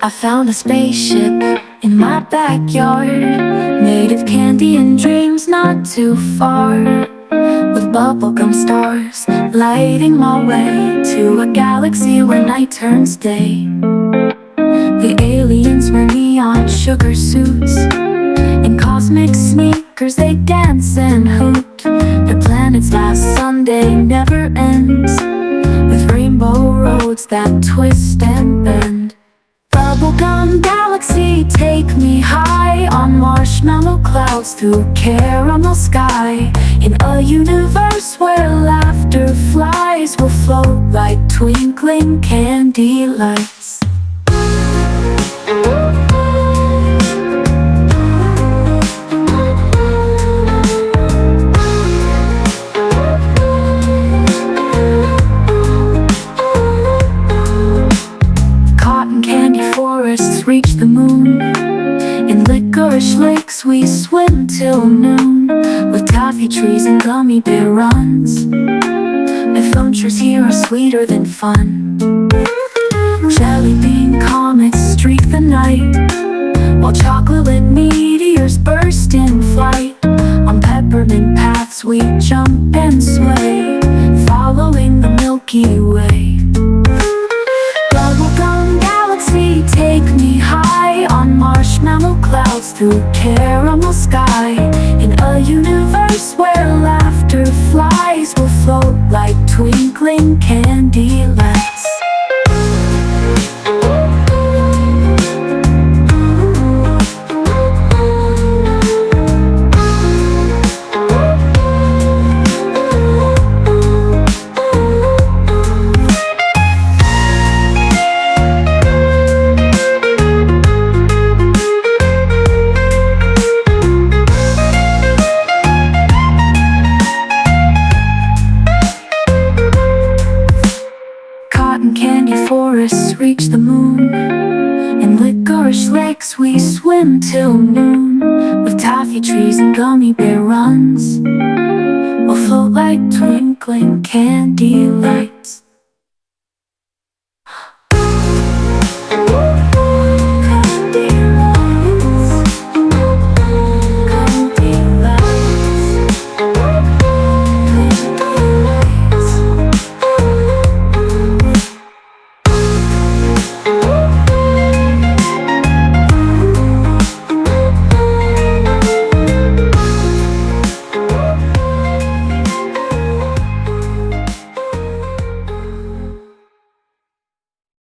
I found a spaceship in my backyard, made of candy and dreams not too far, with bubblegum stars lighting my way to a galaxy where night turns day. The aliens wear neon sugar suits, in cosmic sneakers they dance and hoot. The planet's last Sunday never ends, with rainbow roads that twist and bend. Bubblegum galaxy, take me high on marshmallow clouds through caramel sky. In a universe where laughter flies, we'll float like twinkling candy lights. Reach the moon. In licorice lakes we swim till noon, with taffy trees and gummy bear runs. Adventures here are sweeter than fun. Jelly bean comets streak the night, while chocolate meteors burst in flight. On peppermint paths we jump and sway, following the Milky Way. Bubblegum galaxy, take me high on marshmallow clouds through caramel sky. In a universe where laughter flies, we'll float like twinkling candy lights. Candy forests reach the moon. In licorice lakes we swim till noon, with taffy trees and gummy bear runs. We'll float like twinkling candy lights.